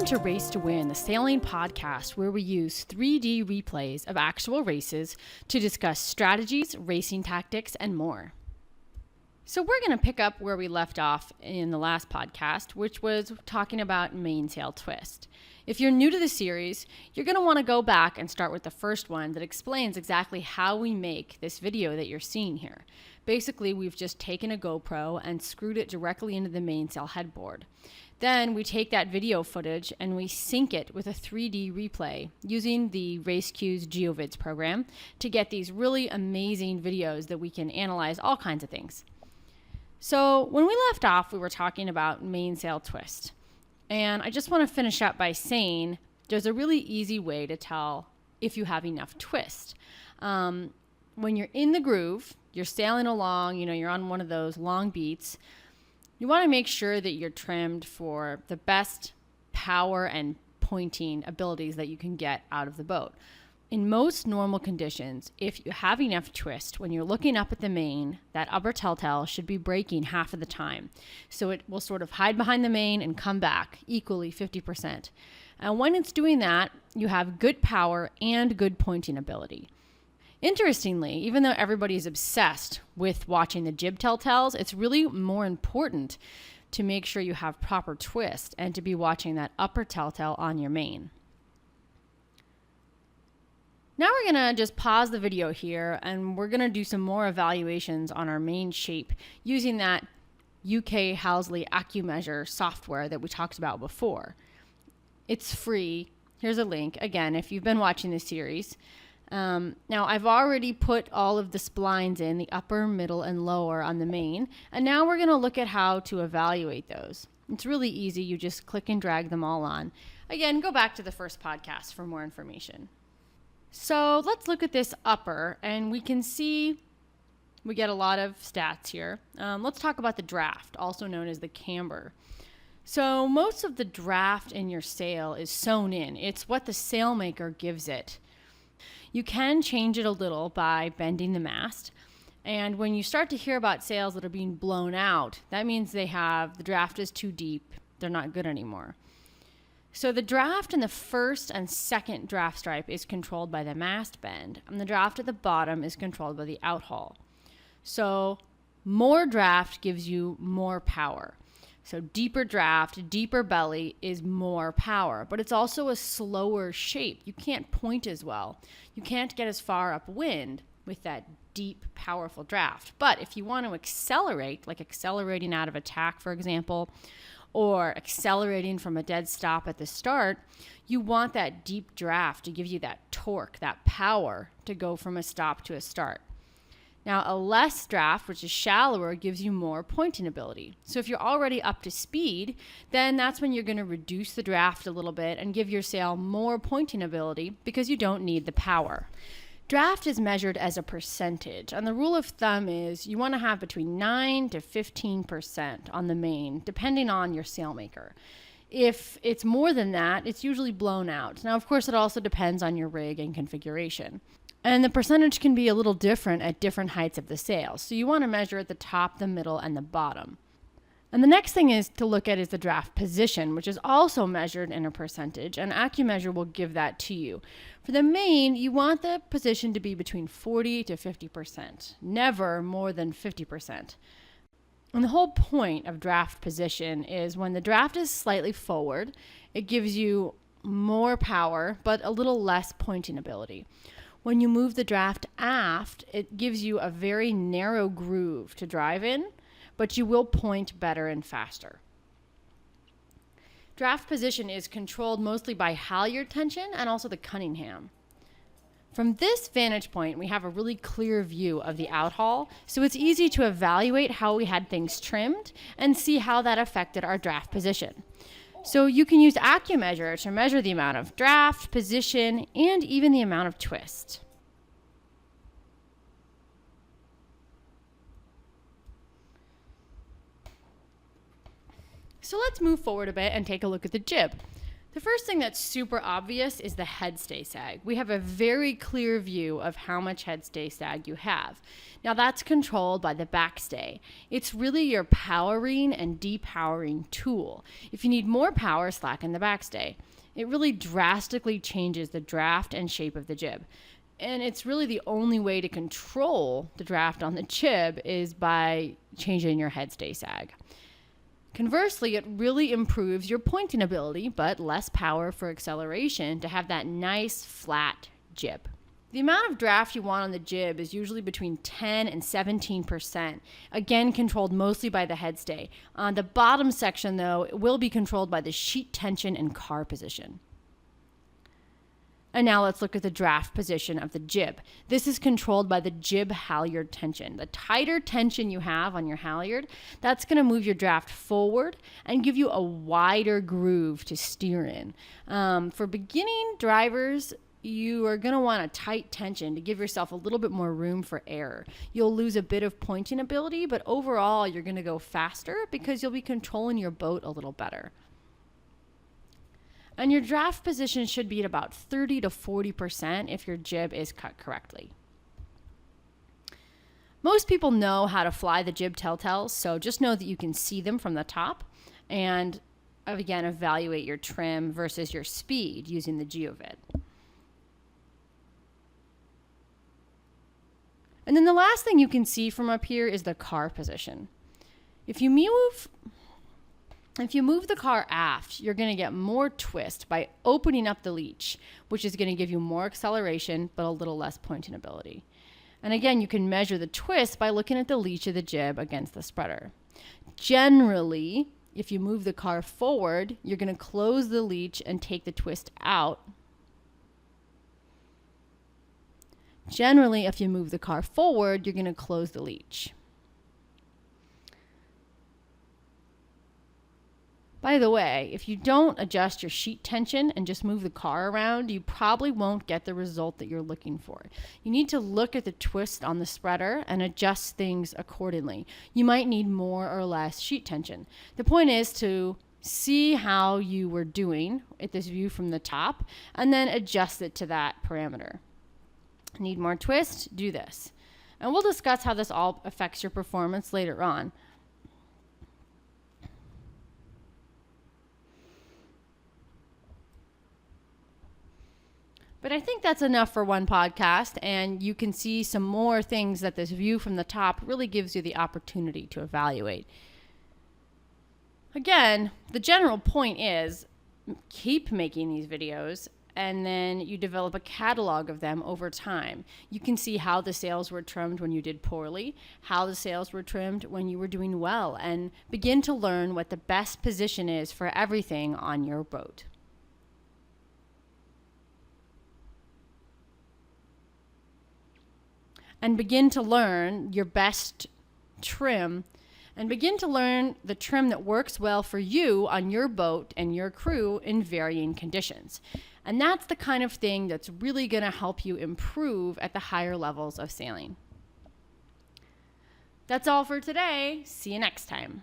Welcome to Race to Win, the sailing podcast where we use 3D replays of actual races to discuss strategies, racing tactics, and more. So we're going to pick up where we left off in the last podcast, which was talking about mainsail twist. If you're new to the series, you're going to want to go back and start with the first one that explains exactly how we make this video that you're seeing here. Basically, we've just taken a GoPro and screwed it directly into the mainsail headboard. Then we take that video footage and we sync it with a 3D replay using the RaceQ's GeoVids program to get these really amazing videos that we can analyze all kinds of things. So when we left off, we were talking about mainsail twist. And I just want to finish up by saying there's a really easy way to tell if you have enough twist. When you're in the groove, you're sailing along, you're on one of those long beats, you want to make sure that you're trimmed for the best power and pointing abilities that you can get out of the boat. In most normal conditions, if you have enough twist, when you're looking up at the main, that upper telltale should be braking half of the time. So it will sort of hide behind the main and come back equally 50%. And when it's doing that, you have good power and good pointing ability. Interestingly, even though everybody is obsessed with watching the jib telltales, it's really more important to make sure you have proper twist and to be watching that upper telltale on your main. Now we're going to just pause the video here and we're going to do some more evaluations on our main shape using that UK Housley AccuMeasure software that we talked about before. It's free. Here's a link, again, if you've been watching this series. Now I've already put all of the splines in, the upper, middle, and lower on the main, and now we're going to look at how to evaluate those. It's really easy. You just click and drag them all on. Again, go back to the first podcast for more information. So let's look at this upper, and we can see we get a lot of stats here. Let's talk about the draft, also known as the camber. So most of the draft in your sail is sewn in. It's what the sailmaker gives it. You can change it a little by bending the mast. And when you start to hear about sails that are being blown out, that means the draft is too deep. They're not good anymore. So the draft in the first and second draft stripe is controlled by the mast bend, and the draft at the bottom is controlled by the outhaul. So more draft gives you more power. So deeper draft, deeper belly is more power, but it's also a slower shape. You can't point as well. You can't get as far upwind with that deep, powerful draft. But if you want to accelerate, like accelerating out of attack, for example, or accelerating from a dead stop at the start, you want that deep draft to give you that torque, that power to go from a stop to a start. Now, a less draft, which is shallower, gives you more pointing ability. So if you're already up to speed, then that's when you're going to reduce the draft a little bit and give your sail more pointing ability because you don't need the power. Draft is measured as a percentage, and the rule of thumb is you want to have between 9 to 15% on the main, depending on your sailmaker. If it's more than that, it's usually blown out. Now, of course, it also depends on your rig and configuration. And the percentage can be a little different at different heights of the sail. So you want to measure at the top, the middle, and the bottom. And the next thing is to look at is the draft position, which is also measured in a percentage, and AccuMeasure will give that to you. For the main, you want the position to be between 40 to 50%, never more than 50%. And the whole point of draft position is when the draft is slightly forward, it gives you more power, but a little less pointing ability. When you move the draft aft, it gives you a very narrow groove to drive in, but you will point better and faster. Draft position is controlled mostly by halyard tension and also the Cunningham. From this vantage point, we have a really clear view of the outhaul, so it's easy to evaluate how we had things trimmed and see how that affected our draft position. So you can use AccuMeasure to measure the amount of draft, position, and even the amount of twist. So let's move forward a bit and take a look at the jib. The first thing that's super obvious is the headstay sag. We have a very clear view of how much headstay sag you have. Now that's controlled by the backstay. It's really your powering and depowering tool. If you need more power, slacken the backstay. It really drastically changes the draft and shape of the jib. And it's really the only way to control the draft on the jib is by changing your headstay sag. Conversely, it really improves your pointing ability, but less power for acceleration to have that nice flat jib. The amount of draft you want on the jib is usually between 10 and 17%, again controlled mostly by the headstay. On the bottom section though, it will be controlled by the sheet tension and car position. And now let's look at the draft position of the jib. This is controlled by the jib halyard tension. The tighter tension you have on your halyard, that's going to move your draft forward and give you a wider groove to steer in. For beginning drivers, you are going to want a tight tension to give yourself a little bit more room for error. You'll lose a bit of pointing ability, but overall you're going to go faster because you'll be controlling your boat a little better. And your draft position should be at about 30 to 40% if your jib is cut correctly. Most people know how to fly the jib telltales, so just know that you can see them from the top and again evaluate your trim versus your speed using the GeoVid. And then the last thing you can see from up here is the car position. If you move the car aft, you're going to get more twist by opening up the leech, which is going to give you more acceleration, but a little less pointing ability. And again, you can measure the twist by looking at the leech of the jib against the spreader. Generally, if you move the car forward, you're going to close the leech and take the twist out. Generally, if you move the car forward, you're going to close the leech. By the way, if you don't adjust your sheet tension and just move the car around, you probably won't get the result that you're looking for. You need to look at the twist on the spreader and adjust things accordingly. You might need more or less sheet tension. The point is to see how you were doing at this view from the top and then adjust it to that parameter. Need more twist? Do this. And we'll discuss how this all affects your performance later on. But I think that's enough for one podcast, and you can see some more things that this view from the top really gives you the opportunity to evaluate. Again, the general point is keep making these videos, and then you develop a catalog of them over time. You can see how the sails were trimmed when you did poorly, how the sails were trimmed when you were doing well, and begin to learn what the best position is for everything on your boat. And begin to learn your best trim and begin to learn the trim that works well for you on your boat and your crew in varying conditions. And that's the kind of thing that's really going to help you improve at the higher levels of sailing. That's all for today. See you next time.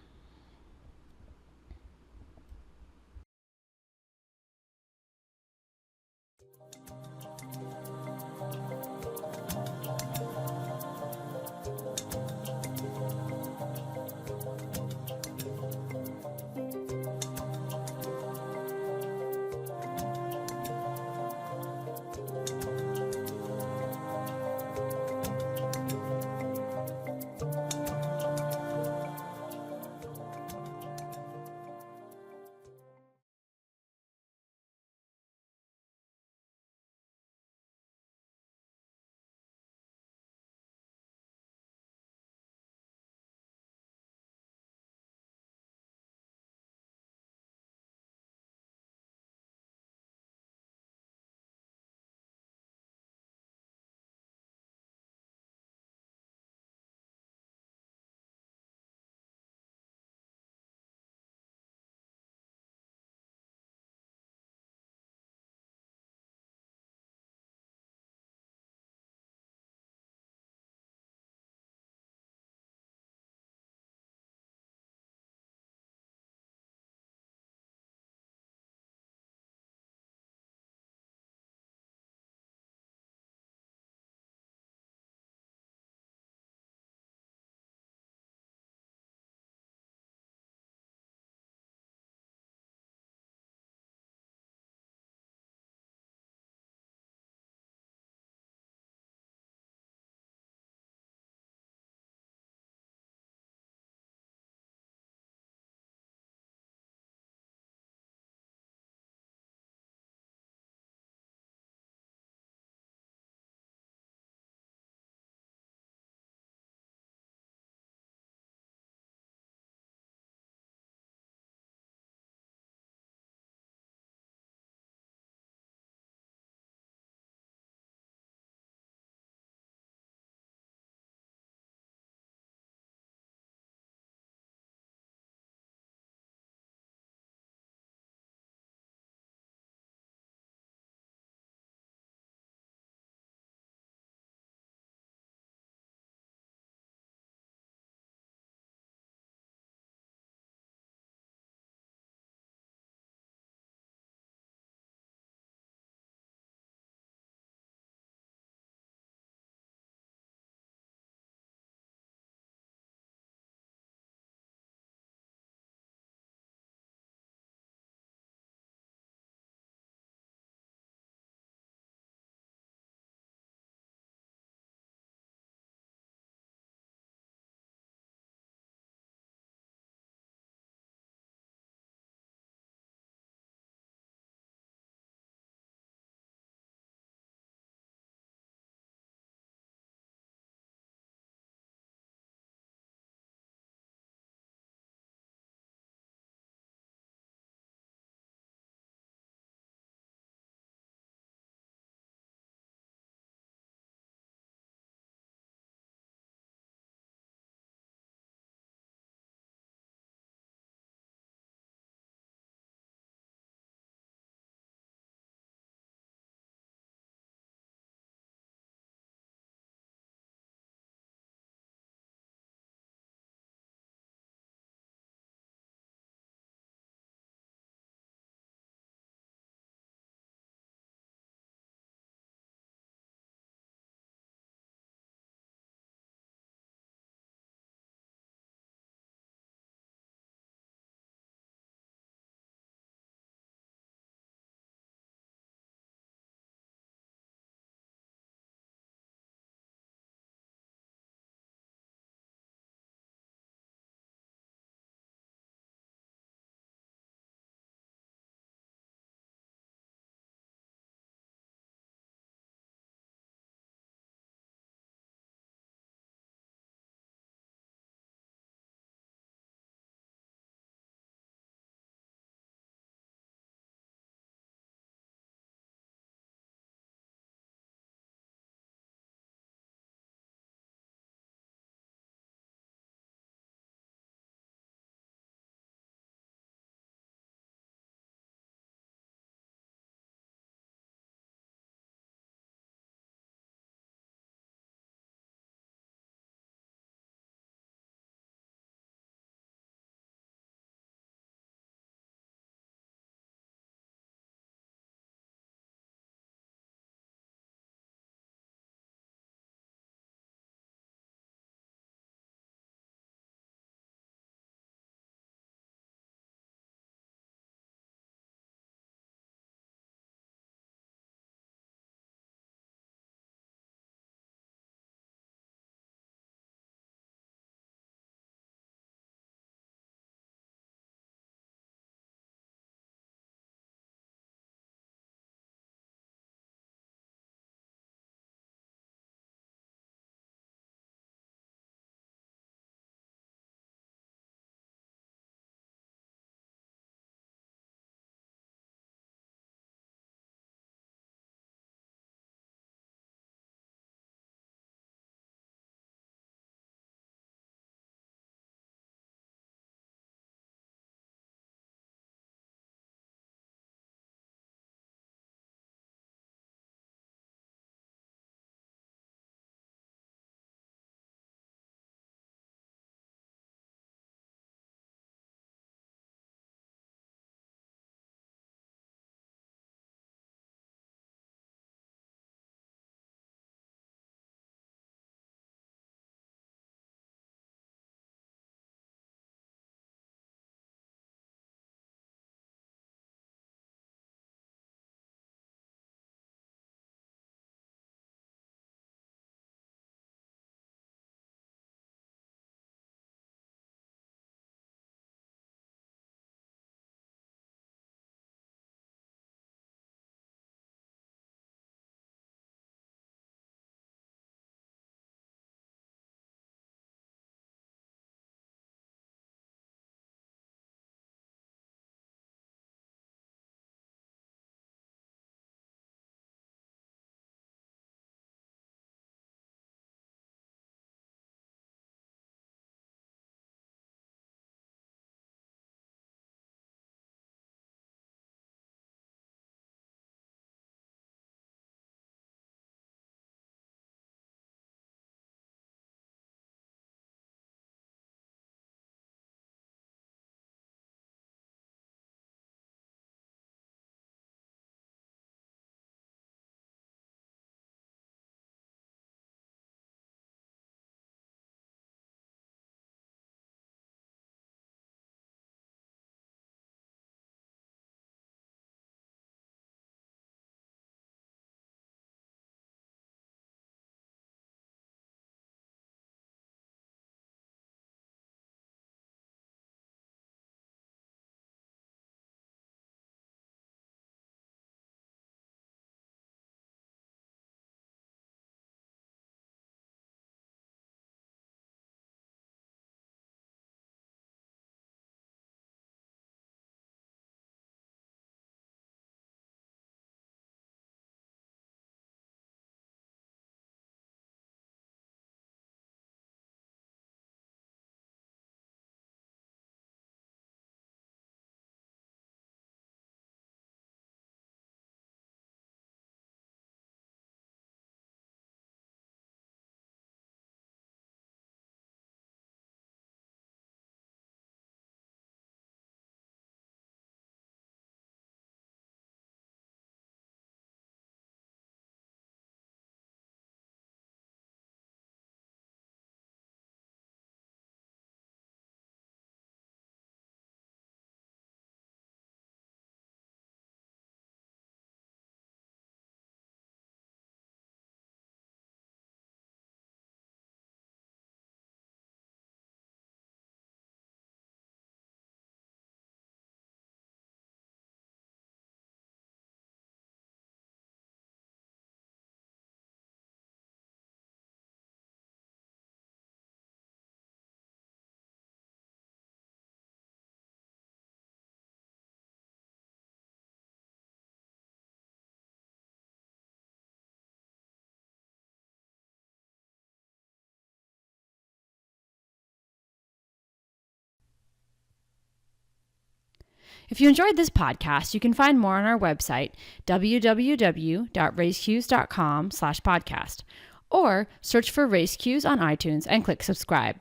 If you enjoyed this podcast, you can find more on our website, www.racecues.com/podcast, or search for Race Cues on iTunes and click subscribe.